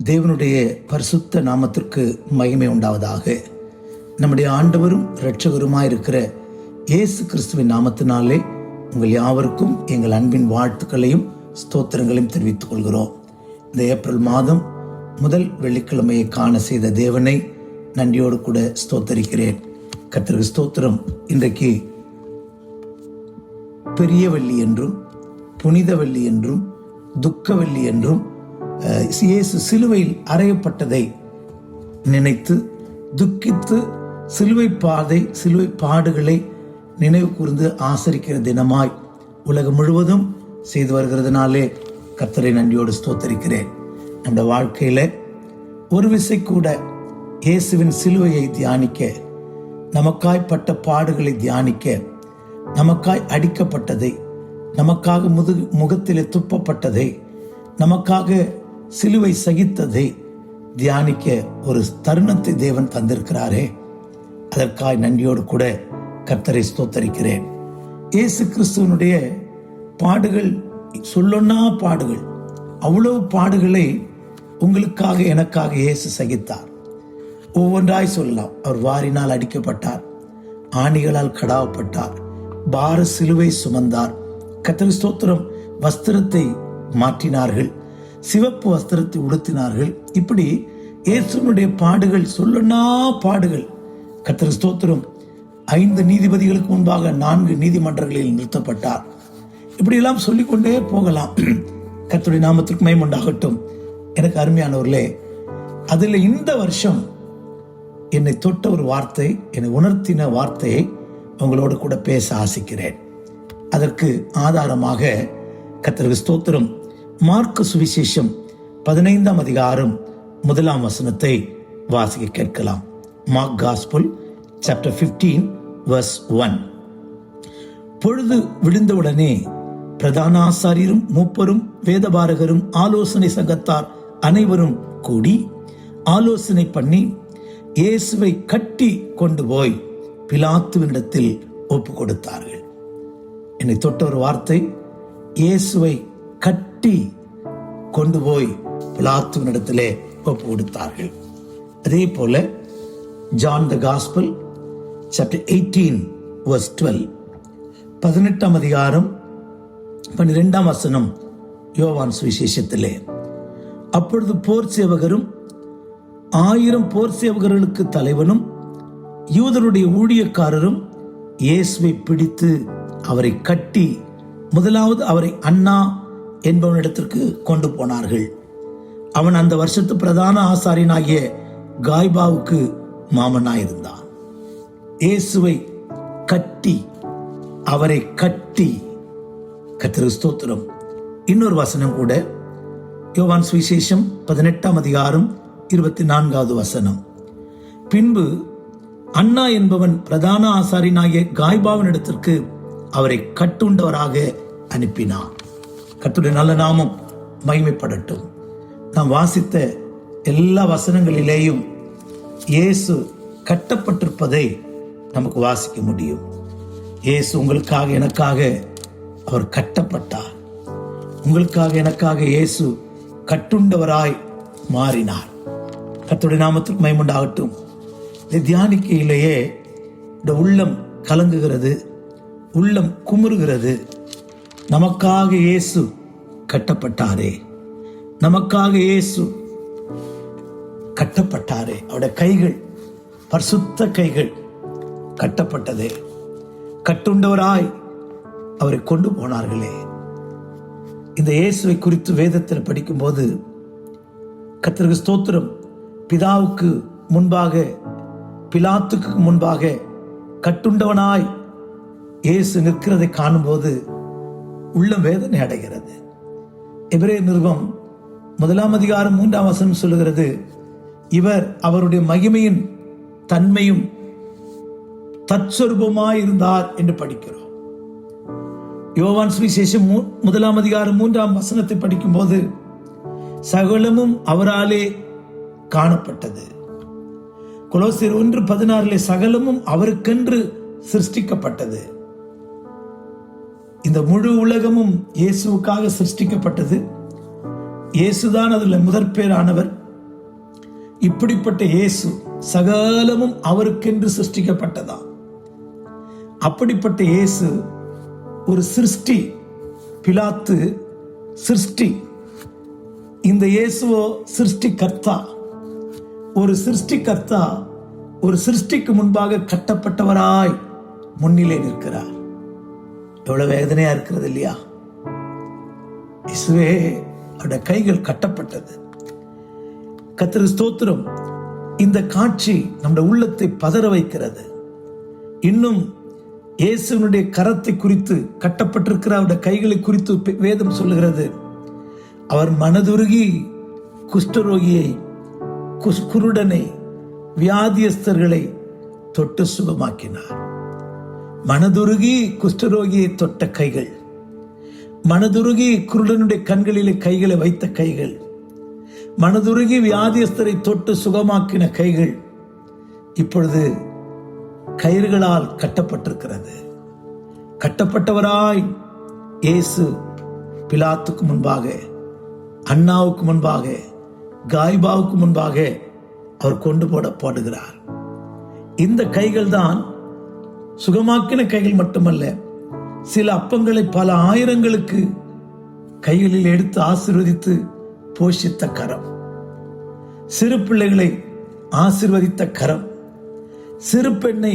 தேவனுடைய பரிசுத்த நாமத்திற்கு மகிமை உண்டாவதாக. நம்முடைய ஆண்டவரும் இரட்சகருமாயிருக்கிற இயேசு கிறிஸ்துவின் நாமத்தினாலே உங்கள் யாவருக்கும் எங்கள் அன்பின் வாழ்த்துக்களையும் ஸ்தோத்திரங்களையும் தெரிவித்துக் கொள்கிறோம். இந்த ஏப்ரல் மாதம் முதல் வெள்ளிக்கிழமையை காண செய்த தேவனை நன்றியோடு கூட ஸ்தோத்தரிக்கிறேன். கர்த்தருக்கு ஸ்தோத்திரம். இன்றைக்கு பெரிய வெள்ளி என்றும் புனித வெள்ளி என்றும் துக்க வெள்ளி என்றும் இயேசு சிலுவையில் அறையப்பட்டதை நினைத்து துக்கித்து சிலுவை பாடுகளை நினைவு கூர்ந்து ஆசரிக்கிற தினமாய் உலகம் முழுவதும் செய்து வருகிறதுனாலே கர்த்தரை நன்றியோடு ஸ்தோத்தரிக்கிறேன். நம்முடைய வாழ்க்கையில ஒரு விசை கூட இயேசுவின் சிலுவையை தியானிக்க, நமக்காய்ப்பட்ட பாடுகளை தியானிக்க, நமக்காய் அடிக்கப்பட்டதை, நமக்காக முகத்திலே துப்பப்பட்டதை, நமக்காக சிலுவை சகித்ததை தியானிக்க ஒரு தருணத்தை தேவன் தந்திருக்கிறாரே, அதற்காய் நன்றியோடு கூட கர்த்தரை ஸ்தோத்தரிக்கிறேன். இயேசு கிறிஸ்துவனுடைய பாடுகள் சொல்லொன்னா பாடுகள். அவ்வளவு பாடுகளை உங்களுக்காக எனக்காக இயேசு சகித்தார். ஒவ்வொன்றாய் சொல்லலாம். அவர் வாரினால் அடிக்கப்பட்டார், ஆணிகளால் கடாவப்பட்டார், பார சிலுவை சுமந்தார். கர்த்தருக்கு ஸ்தோத்திரம். வஸ்திரத்தை மாற்றினார்கள், சிவப்பு வஸ்திரத்தை உடுத்தினார்கள். இப்படி இயேசுனுடைய பாடுகள் சொல்லனா பாடுகள். கர்த்தருக்கு ஸ்தோத்திரம். 5 நீதிபதிகளுக்கு முன்பாக 4 நீதிமன்றங்களில் நிறுத்தப்பட்டார். இப்படியெல்லாம் சொல்லிக்கொண்டே போகலாம். கர்த்தருடைய நாமத்திற்கு மகிமை உண்டாகட்டும். எனக்கு அருமையானவர்களே, அதில் இந்த வருஷம் என்னை தொட்ட ஒரு வார்த்தை, என்னை உணர்த்தின வார்த்தையை உங்களோடு கூட பேச ஆசிக்கிறேன். அதற்கு ஆதாரமாக கர்த்தருக்கு ஸ்தோத்திரம், மார்க்கு சுவிசேஷம் 15ஆம் அதிகாரம் 1ஆம் வசனத்தை வாசிக்க கேட்கலாம். Mark gospel chapter 15 verse 1. பொழுது விழுந்தவுடனே பிரதான ஆசாரியரும் மூப்பரும் வேதபாரகரும் ஆலோசனை சங்கத்தார் அனைவரும் கூடி ஆலோசனை பண்ணி இயேசுவை கட்டி கொண்டு போய் பிலாத்துவினிடத்தில் ஒப்பு கொடுத்தார்கள். என்னை தொட்ட ஒரு வார்த்தை, இயேசுவை கட்டி கொண்டு போய் பிலாத்துவினிடத்திலே ஒப்பு கொடுத்தார்கள். அதே போல John the gospel chapter 18 verse 12, 18ஆம் அதிகாரம் 12ஆம் வசனம் யோவான் சுவிசேஷத்திலே, அப்பொழுது போர் சேவகரும் 1000 போர் சேவகர்களுக்கு தலைவனும் யூதருடைய ஊழியக்காரரும் இயேசுவை பிடித்து அவரை கட்டி முதலாவது அவரை அண்ணா என்பவனிடத்திற்கு கொண்டு போனார்கள். அவன் அந்த வருஷத்து பிரதான ஆசாரியனாகிய காய்பாவுக்கு மாமனாயிருந்தான். இயேசுவை கட்டி, அவரை கட்டி. கர்த்தருக்கு ஸ்தோத்திரம். இன்னொரு வசனம் கூட யோவான் சுவிசேஷம் 18ஆம் அதிகாரம் 24வது வசனம். பின்பு அண்ணா என்பவன் பிரதான ஆசாரியனாகிய காய்பாவினிடத்திற்கு அவரை கட்டுண்டவராக அனுப்பினான். கர்த்தருடைய நல்ல நாமம் மகிமைப்படட்டும். நாம் வாசித்த எல்லா வசனங்களிலேயும் இயேசு கட்டப்பட்டிருப்பதை நமக்கு வாசிக்க முடியும். இயேசு உங்களுக்காக எனக்காக அவர் கட்டப்பட்டார். உங்களுக்காக எனக்காக இயேசு கட்டுண்டவராய் மாறினார். கர்த்தருடைய நாமத்திற்கு மகிமை உண்டாகட்டும். இதை தியானிக்கையிலேயே இந்த உள்ளம் கலங்குகிறது, உள்ளம் குமுறுகிறது. நமக்காக இயேசு கட்டப்பட்டாரே, நமக்காக இயேசு கட்டப்பட்டாரே. அவருடைய கைகள், பரிசுத்த கைகள் கட்டப்பட்டதே. கட்டுண்டவராய் அவரை கொண்டு போனார்களே. இந்த இயேசுவை குறித்து வேதத்தில் படிக்கும்போது கர்த்தருக்கு ஸ்தோத்திரம், பிதாவுக்கு முன்பாக, பிலாத்துக்கு முன்பாக கட்டுண்டவனாய் இயேசு நிற்கிறதை காணும்போது உள்ளம் வேதனை அடைகிறது. எபிரேயர் நிருபம் 1ஆம் அதிகாரம் 3ஆம் வசனம் சொல்லுகிறது, இவர் அவருடைய மகிமையின் தன்மையும் தற்சொரூபமாய் இருந்தார் என்று படிக்கிறோம். யோவான் சுவிசேஷம் 1ஆம் அதிகாரம் 3ஆம் வசனத்தை படிக்கும் போது சகலமும் அவராலே காணப்பட்டது. கொலோசியர் 1:16 சகலமும் அவருக்கென்று சிருஷ்டிக்கப்பட்டது. இந்த முழு உலகமும் இயேசுவுக்காக சிருஷ்டிக்கப்பட்டது. இயேசுதான் அதில் முதற் பேரானவர். இப்படிப்பட்ட இயேசு சகலமும் அவருக்கென்று சிருஷ்டிக்கப்பட்டதா. அப்படிப்பட்ட இயேசு ஒரு சிருஷ்டி. பிலாத்து சிருஷ்டி. இந்த இயேசுவோ சிருஷ்டிகர்த்தா. ஒரு சிருஷ்டிகர்த்தா ஒரு சிருஷ்டிக்கு முன்பாக கட்டப்பட்டவராய் முன்னிலை நிற்கிறார். எவ்வளவு வேதனையா இருக்கிறது இல்லையா? இயேசுவே அவருடைய கைகள் கட்டப்பட்டது. கர்த்தருக்கு ஸ்தோத்திரம். இந்த காட்சி நம்முடைய உள்ளத்தை பதற வைக்கிறது. இன்னும் இயேசுவினுடைய கரத்தை குறித்து, கட்டப்பட்டிருக்கிற அவருடைய கைகளை குறித்து வேதம் சொல்லுகிறது, அவர் மனதுருகி குஷ்டரோகியை, குருடனை, வியாதியஸ்தர்களை தொட்டு சுகமாக்கினார். மனதுருகி குஷ்டரோகியை தொட்ட கைகள், மனதுருகி குருடனுடைய கண்களிலே கைகளை வைத்த கைகள், மனதுருகி வியாதியஸ்தரை தொட்டு சுகமாக்கின கைகள் இப்பொழுது கயிறுகளால் கட்டப்பட்டிருக்கிறது. கட்டப்பட்டவராய் இயேசு பிலாத்துக்கு முன்பாக, அண்ணாவுக்கு முன்பாக, காய்பாவுக்கு முன்பாக அவர் கொண்டு போடுகிறார். இந்த கைகள் தான் சுகமாக்கின கைகள் மட்டுமல்ல, சில அப்பங்களை பல ஆயிரங்களுக்கு கைகளில் எடுத்து ஆசீர்வதித்து போஷித்த கரம், சிறு பிள்ளைகளை ஆசீர்வதித்த கரம், சிறு பெண்ணை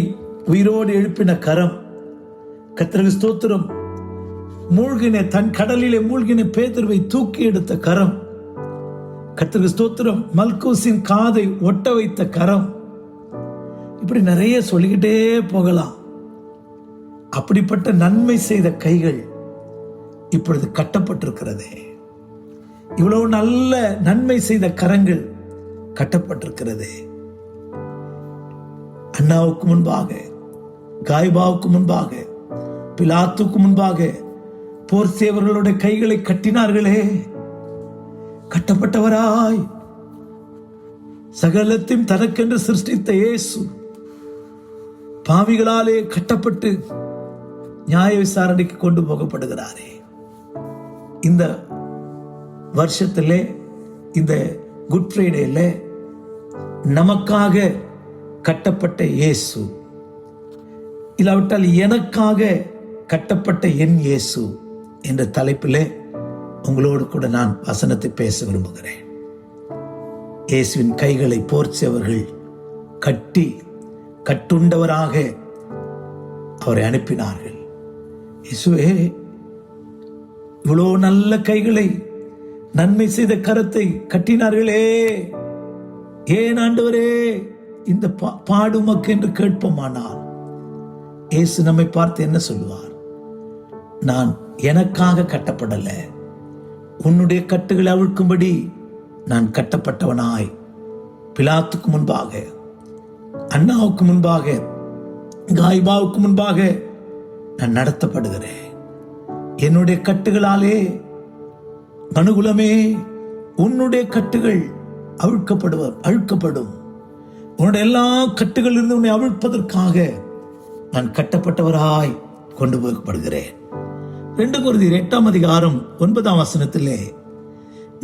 உயிரோடு எழுப்பின கரம். கர்த்தருக்கு ஸ்தோத்திரம். தன் கடலிலே மூழ்கின பேதுருவை தூக்கி எடுத்த கரம். கர்த்தருக்கு ஸ்தோத்திரம். மல்கூசின் காதை ஒட்ட வைத்த கரம். இப்படி நிறைய சொல்லிக்கிட்டே போகலாம். அப்படிப்பட்ட நன்மை செய்த கைகள் இப்பொழுது கட்டப்பட்டிருக்கிறது. இவ்வளவு நல்ல நன்மை செய்த கரங்கள் கட்டப்பட்டிருக்கிறது. அண்ணாவுக்கு முன்பாக, காய்பாவுக்கு முன்பாக, பிலாத்துக்கு முன்பாக போர் சேவர்களுடைய கைகளை கட்டினார்களே. கட்டப்பட்டவராய் சகலத்தையும் தனக்கென்று சிருஷ்டித்த இயேசு பாவிகளாலே கட்டப்பட்டு நியாய விசாரணைக்கு கொண்டு போகப்படுகிறாரே. இந்த வருஷத்திலே, இந்த குட் ஃப்ரைடேல நமக்காக கட்டப்பட்ட இயேசு, இல்லாவிட்டால் எனக்காக கட்டப்பட்ட என் இயேசு என்ற தலைப்பிலே உங்களோடு கூட நான் வசனத்தை பேச விரும்புகிறேன். இயேசுவின் கைகளை போர்ச்சவர்கள் கட்டுண்டவராக அவரை அனுப்பினார்கள். இயேசுவே, இவ்வளோ நல்ல கைகளை, நன்மை செய்த கரத்தை கட்டினார்களே, ஏன் ஆண்டவரே இந்த பாடு உமக்கு என்று கேட்போமானால் இயேசு நம்மை பார்த்து என்ன சொல்லுவார்? நான் எனக்காக கட்டப்படல, உன்னுடைய கட்டுகளை அவிழ்க்கும்படி நான் கட்டப்பட்டவனாய் பிலாத்துக்கு முன்பாக, அண்ணாவுக்கு முன்பாக, காய்பாவுக்கு முன்பாக நான் நடத்தப்படுகிறேன். என்னுடைய கட்டுகளாலே மனுகுலமே, உன்னுடைய கட்டுகள் அழுக்கப்படும். உன்னுடைய எல்லா கட்டுகளில் இருந்து உன்னை அவிழ்ப்பதற்காக நான் கட்டப்பட்டவராய் கொண்டு போகப்படுகிறேன். 2 கொரிந்தியர் 8:9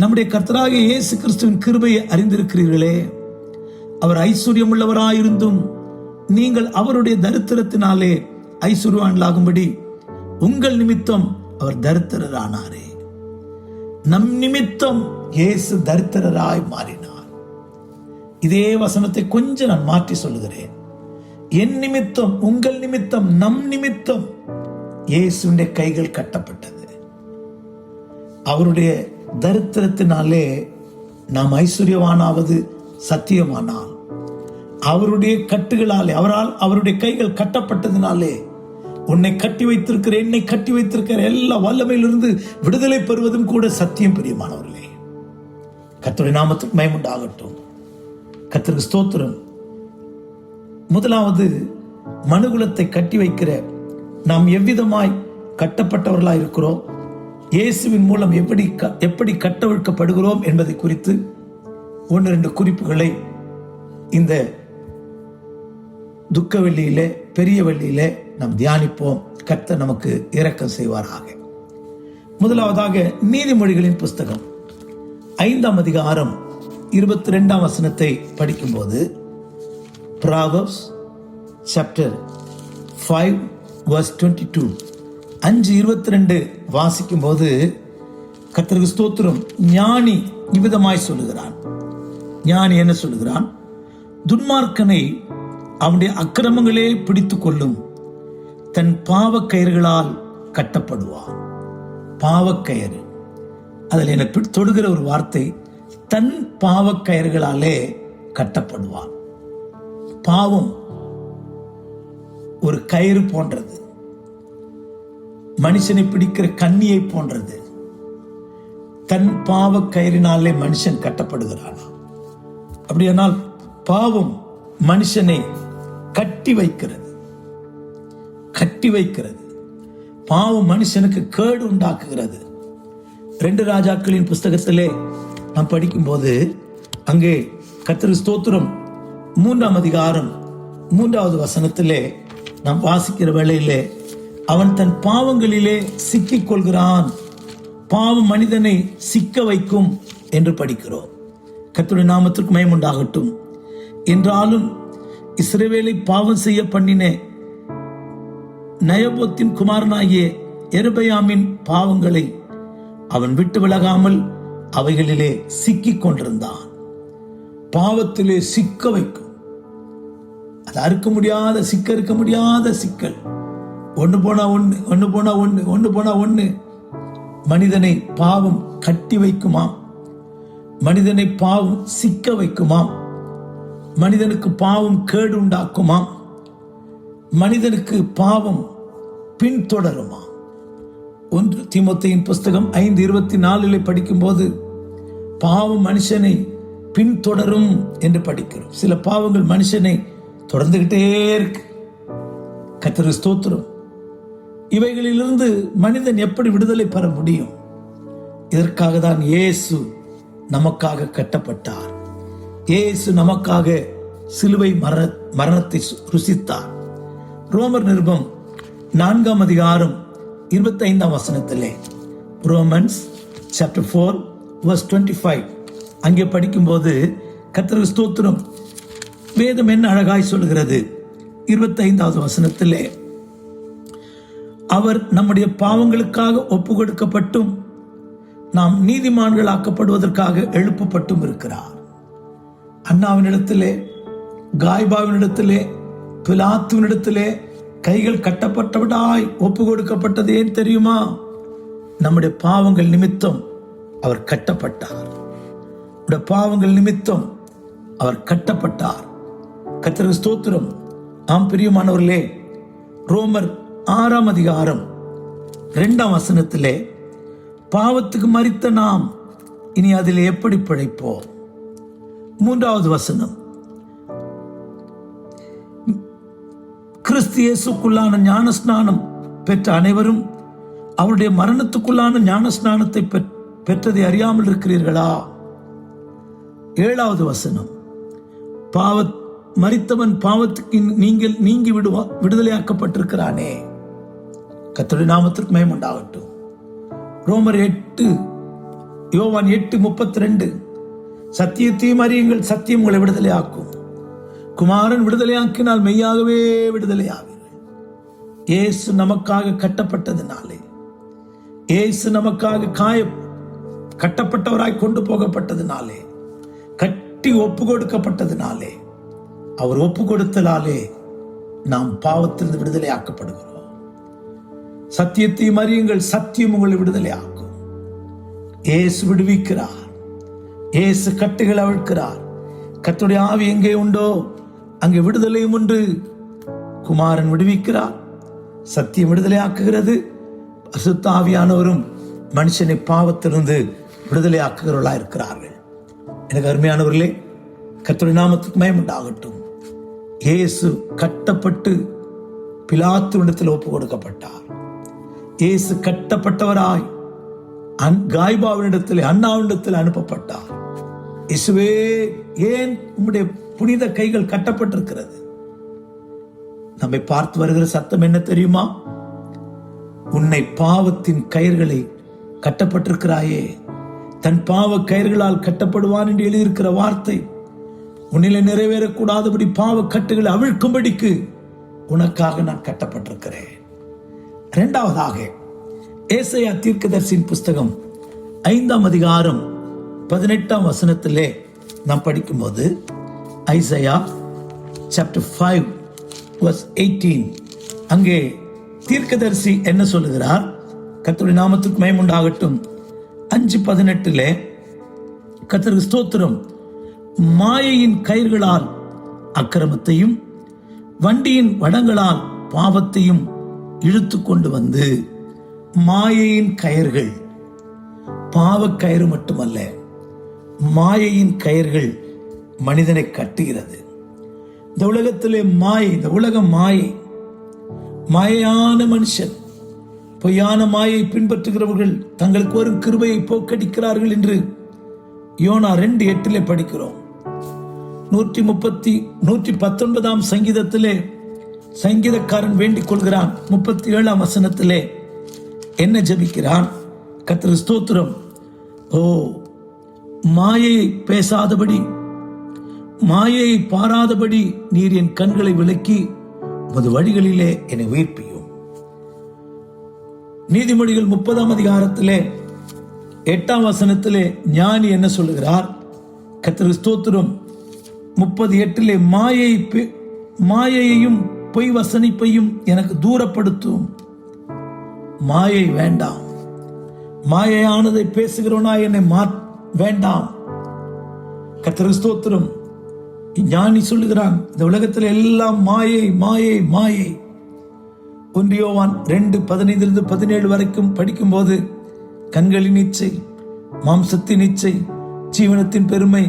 நம்முடைய கர்த்தராகிய இயேசு கிறிஸ்துவின் கிருபையை அறிந்திருக்கிறீர்களே. அவர் ஐஸ்வர்யம் உள்ளவராயிருந்தும் நீங்கள் அவருடைய தரித்திரத்தினாலே ஐஸ்வர்யவான்களாகும்படி உங்கள் நிமித்தம் அவர் தரித்திரரானாரே. நம் நிமித்தம் இயேசு தரித்திரராய் மாறினார். இதே வசனத்தை கொஞ்சம் நான் மாற்றி சொல்லுகிறேன். என் நிமித்தம், உங்கள் நிமித்தம், நம் நிமித்தம் இயேசுவின் கைகள் கட்டப்பட்டது. அவருடைய தரித்திரத்தினாலே நாம் ஐஸ்வர்யவானாவது சத்தியமானால், அவருடைய கட்டுகளாலே, அவருடைய கைகள் கட்டப்பட்டதினாலே உன்னை கட்டி வைத்திருக்கிற, என்னை கட்டி வைத்திருக்கிற எல்லா வல்லமையிலிருந்து விடுதலை பெறுவதும் கூட சத்தியம். பிரியமானவர்களே, கர்த்தருடைய நாமத்துக்கு மகிமை உண்டாகட்டும். கர்த்தருக்கு ஸ்தோத்திரம். முதலாவது, மனுகுலத்தை கட்டி வைக்கிற நாம் எவ்விதமாய் கட்டப்பட்டவர்களாய் இருக்கிறோம், இயேசுவின் மூலம் எப்படி கட்டவிழ்க்கப்படுகிறோம் என்பதை குறித்து 1-2 குறிப்புகளை இந்த துக்க வெள்ளியிலே, பெரிய வெள்ளியிலே நாம் தியானிப்போம். கர்த்தர் நமக்கு இரக்கம் செய்வாராக. முதலாவதாக நீதிமொழிகளின் புஸ்தகம் 5 22ஆம் வசனத்தை படிக்கும்போது, Proverbs chapter 5 verse 22, 5:22 வாசிக்கும் போது கர்த்தருக்கு ஸ்தோத்திரம், ஞானி இவ்விதமாய் சொல்லுகிறான். ஞானி என்ன சொல்லுகிறான்? துன்மார்க்கனை அவனுடைய அக்கிரமங்களே பிடித்துக் கொள்ளும், தன் பாவக்கயிறுகளால் கட்டப்படுவான். பாவக்கயிறு, அதில் எனக்கு தொடுகிற ஒரு வார்த்தை, தன் பாவக்கயிறுகளாலே கட்டப்படுவான். பாவம் ஒரு கயிறு போன்றது, மனுஷனை பிடிக்கிற கண்ணியை போன்றது. தன் பாவ கயிறினாலே மனுஷன் கட்டப்படுகிறானா? அப்படியானால் பாவம் மனுஷனை கட்டி வைக்கிறது. பாவம் மனுஷனுக்கு கேடு உண்டாக்குகிறது. 2 ராஜாக்களின் புஸ்தகத்திலே நாம் படிக்கும்போது, அங்கே கர்த்தருக்கு ஸ்தோத்திரம் 3ஆம் அதிகாரம் 3வது வசனத்திலே நாம் வாசிக்கிற வேளையிலே, அவன் தன் பாவங்களிலே சிக்கிக் கொள்கிறான், பாவம் மனிதனை சிக்க வைக்கும் என்று படிக்கிறோம். கர்த்தருடைய நாமத்திற்கு மகிமை உண்டாகட்டும். என்றாலும் இஸ்ரவேலை பாவம் செய்ய பண்ணின நயபோத்தின் குமாரனாகிய எரபயாமின் பாவங்களை அவன் விட்டு விலகாமல் அவைகளிலே சிக்கிக் கொண்டிருந்தான். பாவத்திலே சிக்க வைக்கும், அது அறுக்க முடியாத இருக்க முடியாத சிக்கல். ஒன்று போனா ஒன்று மனிதனை பாவம் கட்டி வைக்குமாம், மனிதனை பாவம் சிக்க வைக்குமாம், மனிதனுக்கு பாவம் கேடு உண்டாக்குமாம், மனிதனுக்கு பாவம் பின்தொடருமா. 1 தீமோத்தேயின் புஸ்தகம் 5:24 படிக்கும்போது, பாவம் மனுஷனை பின்தொடரும் என்று படிக்கிறோம். சில பாவங்கள் மனுஷனை தொடர்ந்துகிட்டே இருக்கு. கர்த்தருக்கு ஸ்தோத்திரம். இவைகளிலிருந்து மனிதன் எப்படி விடுதலை பெற முடியும்? இதற்காக தான் இயேசு நமக்காக கட்டப்பட்டார். இயேசு நமக்காக சிலுவை மரணத்தை ருசித்தார். ரோமர் நிருபம் 4ஆம் அதிகாரம் 25ஆம் வசனத்திலே, ரோமன்ஸ் chapter 4 verse 25, அங்கே படிக்கும்போது கர்த்தருக்கு ஸ்தோத்திரம், வேதம் என்ன அழகாய் சொல்கிறது. 25வது வசனத்திலே, அவர் நம்முடைய பாவங்களுக்காக ஒப்பு கொடுக்கப்பட்டும் நாம் நீதிமான்கள் ஆக்கப்படுவதற்காக எழுப்பப்பட்டும் இருக்கிறார். அண்ணாவினிடத்திலே, காய்பாவினிடத்திலே, பிலாத்துவினிடத்திலே கைகள் கட்டப்பட்டவடாய் ஒப்பு கொடுக்கப்பட்டது ஏன் தெரியுமா? நம்முடைய பாவங்கள் நிமித்தம் அவர் கட்டப்பட்டார். பாவங்கள் நிமித்தம் அவர் கட்டப்பட்டார். கர்த்தருக்கு ஸ்தோத்திரம். ஆம் பிரியமானவர்களே, ரோமர் 6ஆம் அதிகாரம் 2ஆம் வசனத்திலே, பாவத்துக்கு மரித்த நாம் இனி அதில் எப்படி பிழைப்போம்? 3வது வசனம், கிறிஸ்து இயேசுக்குள்ளான ஞானஸ்நானம் பெற்ற அனைவரும் அவருடைய மரணத்துக்குள்ளான ஞானஸ்நானத்தை பெற்றதை அறியாமல் இருக்கிறீர்களா? 7வது வசனம், மரித்தவன் பாவத்துக்கு நீங்கி விடுதலையாக்கப்பட்டிருக்கிறானே. கர்த்தருடைய நாமத்திற்கு மகிமை உண்டாகட்டும். யோவான் 8:32, சத்தியத்தையும் அறியுங்கள், சத்தியம் உங்களை விடுதலையாக்கும். குமாரன் விடுதலையாக்கினால் மெய்யாகவே விடுதலையாவீர்கள். இயேசு நமக்காக கட்டப்பட்டதினாலே, இயேசு நமக்காக கட்டப்பட்டவராய் கொண்டு போகப்பட்டதினாலே, கட்டி ஒப்பு கொடுக்கப்பட்டதினாலே, அவர் ஒப்பு கொடுத்தலாலே நாம் பாவத்திலிருந்து விடுதலையாக்கப்படுகிறோம். சத்தியத்தையும் அறியுங்கள், சத்தியம் உங்களை விடுதலையாக்கும். இயேசு விடுவிக்கிறார், இயேசு கட்டுகளை அவிழ்க்கிறார். கர்த்தருடைய ஆவி எங்கே உண்டோ அங்கே விடுதலையும் உண்டு. குமாரன் விடுவிக்கிறார், சத்தியம் விடுதலையாக்குகிறது. பரிசுத்த ஆவியானவரும் மனுஷனை பாவத்திலிருந்து விடுதலையாக்குகிறவர்களாக இருக்கிறார்கள். எனக்கு அருமையானவர்களே, கர்த்தருடைய நாமத்துக்கு மகிமை உண்டாகட்டும். இயேசு கட்டப்பட்டு பிலாத்துவிடத்தில் ஒப்பு கொடுக்கப்பட்டார். இயேசு கட்டப்பட்டவராய் காய்பாவினிடத்தில், அண்ணாவினிடத்தில் அனுப்பப்பட்டார். இயேசுவே, ஏன் உம்முடைய புனித கைகள் கட்டப்பட்டிருக்கிறது? நம்மை பார்த்து வருகிற சத்தம் என்ன தெரியுமா? உன்னை பாவத்தின் கயிறுகளை கட்டப்பட்டிருக்கிறாயே, தன் பாவ கயிறுகளால் கட்டப்படுவான் என்று எழுதியிருக்கிற வார்த்தை உன்னிலே நிறைவேறக்கூடாதபடி பாவ கட்டுகளை அவிழ்க்கும்படிக்கு உனக்காக நான் கட்டப்பட்டிருக்கிறேன். இரண்டாவதாக ஏசாயா தீர்க்கதரிசியின் புஸ்தகம் 5ஆம் அதிகாரம் 18ஆம் வசனத்திலே நாம் படிக்கும்போது, ஐசையா chapter 5 verse 18, அங்கே தீர்க்கதரிசி என்ன சொல்லுகிறார்? கர்த்தருடைய நாமத்துக்கு மகிமை உண்டாகட்டும். 5:18 கர்த்தருக்கு ஸ்தோத்திரம். மாயையின் கயிர்களால் அக்கிரமத்தையும் வண்டியின் வடங்களால் பாவத்தையும் இழுத்து கொண்டு வந்து, மாயையின் கயிர்கள், பாவக்கயிறு மட்டுமல்ல, மாயையின் கயிர்கள் மனிதனை கட்டுகிறது. இந்த உலகத்திலே மாயை, இந்த உலகம் மாயை, மாயான மனுஷன், பொய்யான மாயை பின்பற்றுகிறவர்கள் தங்களுக்கு ஒரு கிருபையை போக்கடிக்கிறார்கள் என்று யோனா 2:8 படிக்கிறோம். 119ஆம் சங்கீதத்திலே சங்கீதக்காரன் வேண்டிக் கொள்கிறான். 37ஆம் வசனத்திலே என்ன ஜெபிக்கிறான்? கர்த்தருக்கு ஸ்தோத்திரம். ஓ, மாயையை பேசாதபடி, மாயையை பாராதபடி நீர் என் கண்களை விலக்கி உமது வழிகளிலே என்னை உயிர்ப்பியும். நீதிமொழிகள் 30ஆம் அதிகாரத்திலே 8ஆம் வசனத்திலே ஞானி என்ன சொல்லுகிறார்? கர்த்தருக்கு ஸ்தோத்திரம். 38 மாயையையும் பொய் வசனிப்பையும் எனக்கு தூரப்படுத்தும். மாயை வேண்டாம், மாயையானதை பேசுகிறவனா என்னை வேண்டாம். கர்த்தருக்கு ஸ்தோத்திரம். ஞானி சொல்லுகிறான், இந்த உலகத்தில் எல்லாம் மாயை, மாயை, மாயை. 1 யோவான் 2:15-17 வரைக்கும் படிக்கும்போது, கண்களின் இச்சை, மாம்சத்தின் இச்சை, ஜீவனத்தின் பெருமை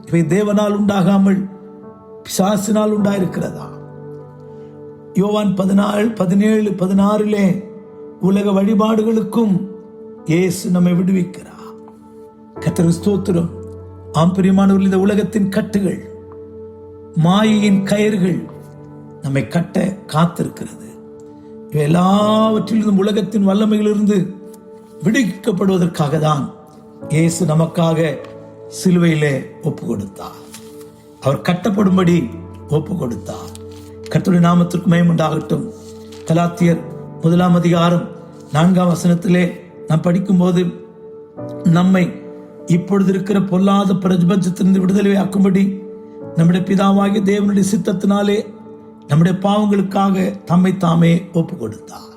இவை தேவனால் உண்டாகாமல் பிசாசினால் உண்டாயிருக்கிறதா? யோவான் 14:17-16 உலக வழிபாடுகளுக்கும் இயேசு நம்மை விடுவிக்கிறார். கர்த்தருக்கு ஸ்தோத்திரம். ஆம் பிரியமானவர்களே, இந்த உலகத்தின் கட்டுகள், மாயையின் கயிறுகள் நம்மை கட்ட காத்திருக்கிறது. இவை எல்லாவற்றிலிருந்தும் உலகத்தின் வல்லமையிலிருந்து விடுவிக்கப்படுவதற்காக தான் இயேசு நமக்காக சிலுவையிலே ஒப்பு கொடுத்தார். அவர் கட்டப்படும்படி ஒப்பு கொடுத்தார். கர்த்தருடைய நாமத்திற்கு மகிமை உண்டாகட்டும். கலாத்தியர் 1ஆம் அதிகாரம் 4ஆம் வசனத்திலே நாம் படிக்கும்போது, நம்மை இப்பொழுது இருக்கிற பொல்லாத பிரபஞ்சத்திலிருந்து விடுதலை ஆக்கும்படி நம்முடைய பிதாவாகிய தேவனுடைய சித்தத்தினாலே நம்முடைய பாவங்களுக்காக தம்மை தாமே ஒப்பு கொடுத்தார்.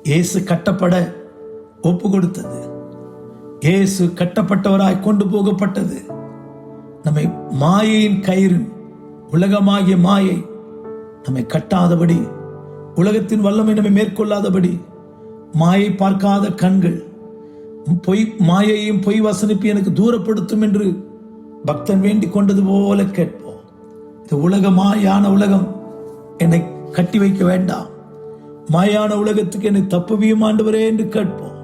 இயேசு கட்டப்பட ஒப்பு கொடுத்தது, இயேசு கட்டப்பட்டவராய் கொண்டு போகப்பட்டது. நம்மை மாயையின் கயிறு, உலகமாகிய மாயை நம்மை கட்டாதபடி, உலகத்தின் வல்லமை நம்மை மேற்கொள்ளாதபடி, மாயை பார்க்காத கண்கள், மாயையும் பொய் வசனிப்பு எனக்கு தூரப்படுத்தும் என்று பக்தன் வேண்டிக் கொண்டது போல கேட்போம். இந்த உலக மாயான உலகம் என்னை கட்டி வைக்க வேண்டாம், மாயான உலகத்துக்கு என்னை தப்புவியும் ஆண்டவரே என்று கேட்போம்.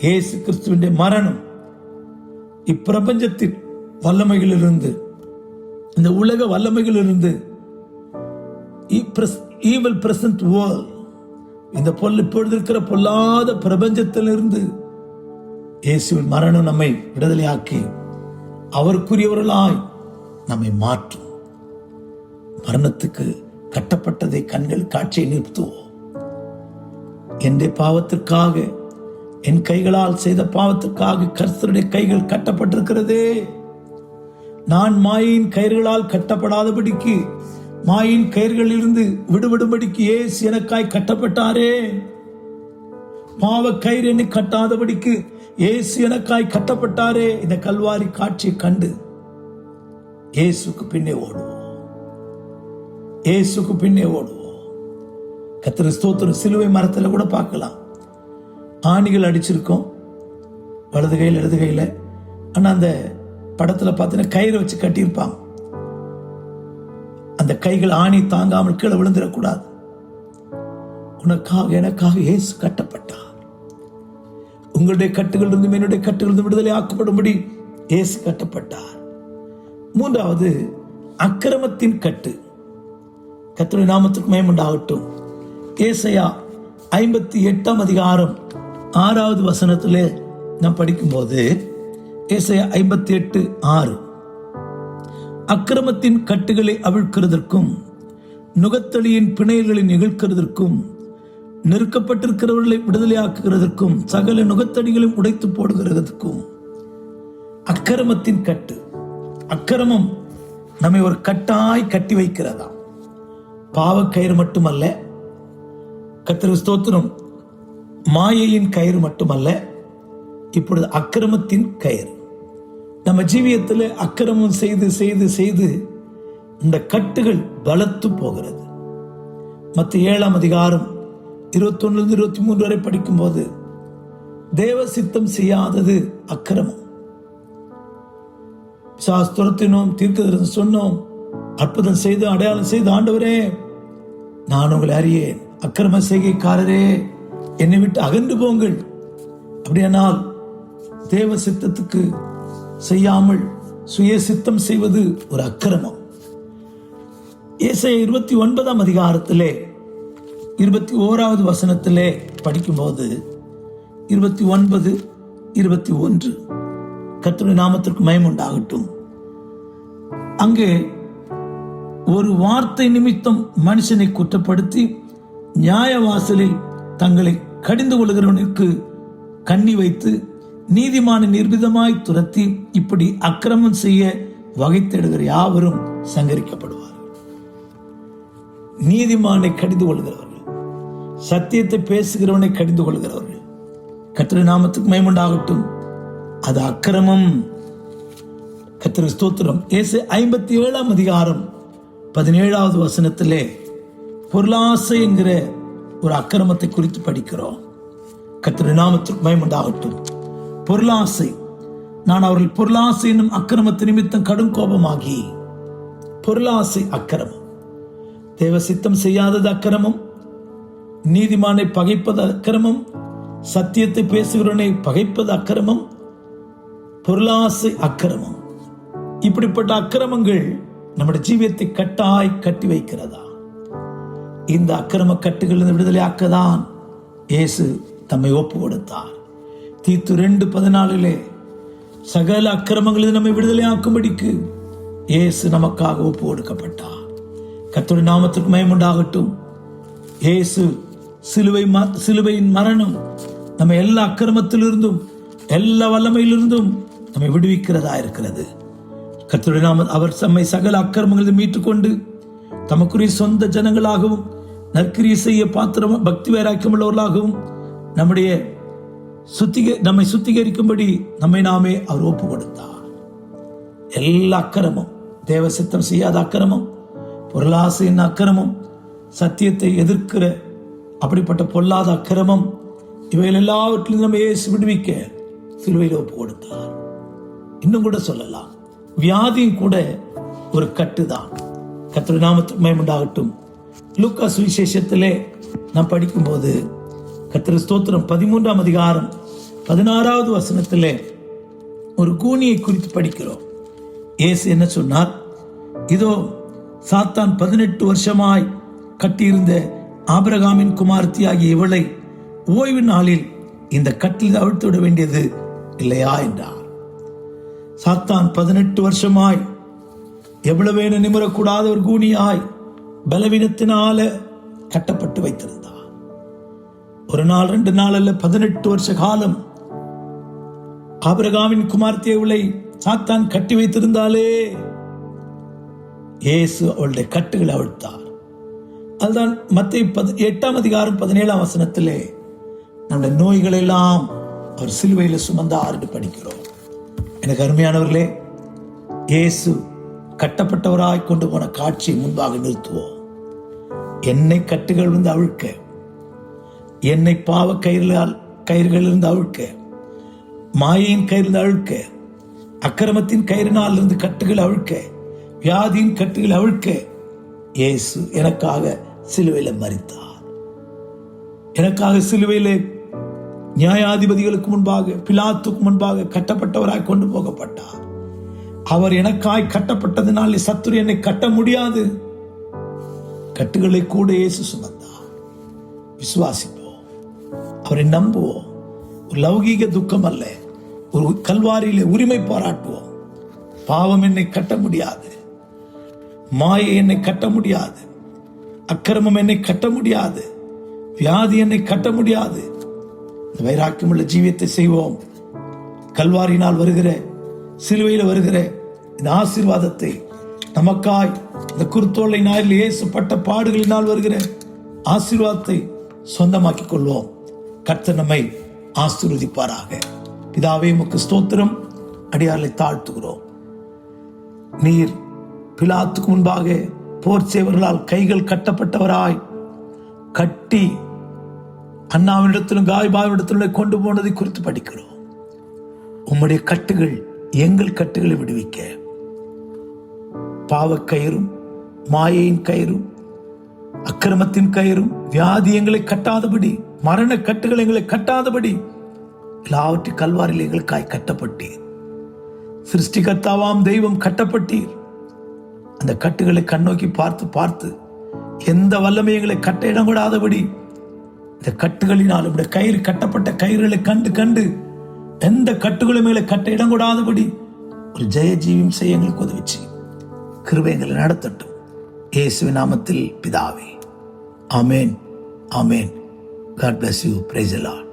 இயேசு கிறிஸ்துவின் மரணம் இப்பிரபஞ்சத்தின் வல்லமைகளிலிருந்து, இந்த உலக வல்லமைகளிலிருந்து, ஈவில் பிரசன்ட் வேர்ல்ட், இந்த இப்பொழுது இருக்கிற பொல்லாத பிரபஞ்சத்திலிருந்து இயேசுவின் மரணம் நம்மை விடுதலையாக்கி அவருக்குரியவர்களாய் நம்மை மாற்றும். மரணத்துக்கு கட்டப்பட்டதை கண்கள் காட்சியை நிறுத்துவோம். என் பாவத்திற்காக, என் கைகளால் செய்த பாவத்திற்காக கர்த்தருடைய கைகள் கட்டப்பட்டிருக்கிறதே. நான் மாயின் கயிறுகளால் கட்டப்படாதபடிக்கு, மாயின் கயிறுகளிலிருந்து விடுபடும்படிக்கு இயேசு எனக்காய் கட்டப்பட்டாரே. பாவ கயிறு என்னை கட்டாதபடிக்கு இயேசு எனக்காய் கட்டப்பட்டாரே. இந்த கல்வாரி காட்சியை கண்டு இயேசுக்கு பின்னே ஓடுவோம், இயேசுக்கு பின்னே ஓடுவோம். கர்த்தருக்கு ஸ்தோத்திரம். சிலுவை மரத்தில் கூட பார்க்கலாம், ஆணிகள் அடிச்சிருக்கோம் வலது கையில் இடது கையில். ஆனால் அந்த படத்தில் பார்த்தீங்கன்னா கயிறு வச்சு கட்டியிருப்பாங்க. அந்த கைகள் ஆணி தாங்காமல் கீழே விழுந்துடக்கூடாது. உனக்காக எனக்காக இயேசு கட்டப்பட்டார். உங்களுடைய கட்டுகள் இருந்தும் என்னுடைய கட்டுகள் இருந்து விடுதலை ஆக்கப்படும்படி இயேசு கட்டப்பட்டார். மூன்றாவது, அக்கிரமத்தின் கட்டு. கர்த்தருடைய நாமத்துக்கு மகிமை உண்டாகட்டும். ஏசாயா 58ஆம் அதிகாரம் 6வது வசனத்திலே நாம் படிக்கும்போது ஏசாயா 58:6, அக்கிரமத்தின் கட்டுகளை அவிழ்க்கிறதற்கும் நுகத்தடியின் பிணையல்களை நிகழ்க்கிறதற்கும் நெருக்கப்பட்டிருக்கிறவர்களை விடுதலையாக்குகிறதற்கும் சகல நுகத்தடிகளையும் உடைத்து போடுகிறதற்கும். அக்கிரமத்தின் கட்டு, அக்கிரமம் நம்மை ஒரு கட்டாய் கட்டி வைக்கிறதா. பாவக்கயிறு மட்டுமல்ல, கர்த்தருக்கு ஸ்தோத்திரம், மாயையின் கயிறு மட்டுமல்ல, இப்பொழுது அக்கிரமத்தின் கயிறு. நம்ம ஜீவியத்தில் அக்கிரமம் செய்து செய்து செய்து இந்த கட்டுகள் பலத்து போகிறது. மத்திய 7ஆம் அதிகாரம் 21-23 வரை படிக்கும்போது தேவ சித்தம் செய்யாதது அக்கிரமம். சாஸ்திரத்தினோம், தீர்க்கதரிசனம் சொன்னோம், அற்புதம் செய்து அடையாளம் செய்து, ஆண்டவரே நான் உங்களை அறியேன், அக்கிரம செய்கைக்காரரே என்னை விட்டு அகன்று போங்கள். அப்படியானால் தேவ சித்தத்துக்கு செய்யாமல் சுய சித்தம் செய்வது ஒரு அக்கிரமம். ஏசாயா 29ஆம் அதிகாரத்திலே 21வது வசனத்திலே படிக்கும்போது 29-21, கர்த்தருடைய நாமத்திற்கு மகிமை உண்டாகட்டும். அங்கே ஒரு வார்த்தை நிமித்தம் மனுஷனை குற்றப்படுத்தி நியாயவாசலில் தங்களை கடிந்து கொள்கிறவனுக்கு கண்ணி வைத்து நீதிமானை நிர்பிதமாய் துரத்தி இப்படி அக்கிரமம் செய்ய வகை தேடுகிற யாவரும் சங்கரிக்கப்படுவார்கள். நீதிமானை கடிந்து கொள்கிறவர்கள், சத்தியத்தை பேசுகிறவனை கடிந்து கொள்கிறவர்கள், கர்த்தருடைய நாமத்துக்கு மகிமை உண்டாகட்டும், அது அக்கிரமம். கர்த்தருக்கு ஸ்தோத்திரம். ஏசாயா 57ஆம் அதிகாரம் 17வது வசனத்திலே பொருளாசை என்கிற ஒரு அக்கிரமத்தை குறித்து படிக்கிறோம். கர்த்தருடைய நாமத்திற்கு மகிமை உண்டாகட்டும். பொருளாசை, நான் அவர்கள் பொருளாசை என்னும் அக்கிரமத்தை நிமித்தம் கடும் கோபமாகி. பொருளாசை அக்கிரமம். தேவ சித்தம் செய்யாதது அக்கிரமம், நீதிமானை பகைப்பது அக்கிரமம், சத்தியத்தை பேசுகிறவனை பகைப்பது அக்கிரமம், பொருளாசை அக்கிரமம். இப்படிப்பட்ட அக்கிரமங்கள் நம்முடைய ஜீவியத்தை கட்டாய் கட்டி வைக்கிறதா. இந்த அக்கிரம கட்டுகளிலிருந்து விடுதலையாக்கதான் இயேசு தம்மை ஒப்பு கொடுத்தார். தீத்து 2:14 சகல அக்கிரமங்களிலிருந்து நம்மை விடுதலையாக்கும்படிக்கு இயேசு நமக்காக ஒப்பு கொடுக்கப்பட்டார். கர்த்தருடைய நாமத்திற்கு மகிமை உண்டாகட்டும். இயேசு சிலுவையின் மரணம் நம்ம எல்லா அக்கிரமத்திலிருந்தும் எல்லா வல்லமையிலிருந்தும் நம்மை விடுவிக்கிறதா இருக்கிறது. கர்த்தருடைய நாமம், அவர் நம்மை சகல அக்கிரமங்களிலிருந்து மீட்டுக்கொண்டு தமக்குரிய சொந்த ஜனங்களாகவும் நற்கிரியை செய்ய பாத்திரம் பக்தி வைராக்கியம் உள்ளவர்களாகவும் நம்மை சுத்திகரிக்கும்படி நம்மை நாமே அவர் ஒப்பு கொடுத்தார். எல்லா அக்கிரமம், தேவ சித்தம் செய்யாத அக்கிரமம், பொருளாசையின் அக்கிரமம், சத்தியத்தை எதிர்க்கிற அப்படிப்பட்ட பொல்லாத அக்கிரமம், இவைகள் எல்லாவற்றிலும் நம்ம இயேசு விடுவிக்க சிலுவையில் ஒப்பு கொடுத்தார். இன்னும் கூட சொல்லலாம், வியாதியும் கூட ஒரு கட்டுதான். கர்த்தருடைய நாமத்துக்கு மகிமை உண்டாகட்டும். லூக்கா சுவிசேஷத்திலே நாம் படிக்கும்போது கர்த்தருக்கு ஸ்தோத்திரம் 13ஆம் அதிகாரம் 16வது வசனத்திலே ஒரு கூனியை குறித்து படிக்கிறோம். இயேசு என்ன சொன்னார்? இதோ சாத்தான் 18 வருஷமாய் கட்டியிருந்த ஆபிரகாமின் குமாரத்தி ஆகிய இவளை ஓய்வு நாளில் இந்த கட்டில் அவிழ்த்து விட வேண்டியது இல்லையா என்றார். சாத்தான் 18 வருஷமாய் எவ்வளவேன நிமிரக்கூடாத ஒரு கூனியாய் பலவீனத்தினால கட்டப்பட்டு வைத்திருந்தார். ஒரு நாள் 2 நாள் அல்ல, 18 வருஷ காலம் ஆபிரகாமின் குமார்த்தியவளை சாத்தான் கட்டி வைத்திருந்தாலே இயேசு அவளுடைய கட்டுகளை அவிழ்த்தார். அதுதான் மத்தேயு 8ஆம் அதிகாரம் 17ஆம் வசனத்திலே நம்முடைய நோய்கள் எல்லாம் அவர் சிலுவையில் சுமந்தார் என்று படிக்கிறோம். எனக்கு அருமையானவர்களே, இயேசு கட்டப்பட்டவராய் கொண்டு போன காட்சியை முன்பாக நிறுத்துவோம். என்னை கட்டுகள் இருந்து அவிழ்க்க, என்னை பாவ கயிறுகளிலிருந்து அவிழ்க்க, மாயையின் கயிறிலிருந்து அவிழ்க்க, அக்கிரமத்தின் கயிறினால் இருந்து கட்டுகள் அவிழ்க்க, வியாதியின் கட்டுகள் அவிழ்க்க இயேசு எனக்காக சிலுவையில் மரித்தார். எனக்காக சிலுவையிலே நியாயாதிபதிகளுக்கு முன்பாக, பிலாத்துக்கு முன்பாக கட்டப்பட்டவராய் கொண்டு போகப்பட்டார். அவர் எனக்காய் கட்டப்பட்டதினால் சத்துரு என்னை கட்ட முடியாது. கட்டுகளை கூட இயேசு சுமந்தார். விசுவாசிப்போம், அவரை நம்புவோம். ஒரு லௌகீக துக்கம் அல்ல, ஒரு கல்வாரியிலே உரிமை பாராட்டுவோம். பாவம் என்னை கட்ட முடியாது, மாயை என்னை கட்ட முடியாது, அக்கிரமம் என்னை கட்ட முடியாது, வியாதி என்னை கட்ட முடியாது. இந்த வைராக்கியமுள்ள ஜீவியத்தை செய்வோம். கல்வாரியினால் வருகிற, சிலுவையில் வருகிற இந்த ஆசீர்வாதத்தை நமக்காய் இந்த குருத்தோலை நாளில் இயேசுப்பட்ட பாடுகளினால் வருகிற ஆசீர்வாதத்தை சொந்தமாக்கிக் கொள்வோம். கர்த்தர் நம்மை ஆசீர்வதிப்பாராக. பிதாவே, உமக்கு ஸ்தோத்திரம். அடியார்களை தாழ்த்துகிறோம். நீர் பிலாத்துக்கு முன்பாக போர் சேவர்களால் கைகள் கட்டப்பட்டவராய் கட்டி அண்ணாவினிடத்திலும் காய்பாவினிடத்திலும் கொண்டு போனதை குறித்து படிக்கிறோம். உம்முடைய கட்டுகள் எங்கள் கட்டுகளை விடுவிக்க, பாவக்கயிறும் மாயையின் கயிறும் அக்கிரமத்தின் கயிறும் வியாதி எங்களை கட்டாதபடி, மரண கட்டுகள் எங்களை கட்டாதபடி எல்லாவற்றையும் கல்வாரில் எங்களுக்காய் கட்டப்பட்டீர். சிருஷ்டிகர்த்தாவாம் தெய்வம் கட்டப்பட்டீர். அந்த கட்டுகளை கண்ணோக்கி பார்த்து பார்த்து எந்த வல்லமை எங்களை கட்ட இடம் கூடாதபடி இந்த கட்டுகளினால் உடைய கயிறு கட்டப்பட்ட கயிறுகளை கண்டு கண்டு எந்த கட்டுகளும் எங்களை கட்ட இடம் கூடாதபடி ஒரு ஜெய ஜீவியம் செய்ய எங்களுக்கு உதவிச்சு கிருபை எங்களை நடத்தட்டும். இயேசுவின் நாமத்தில் பிதாவே, ஆமேன், ஆமேன். God bless you. Praise the Lord.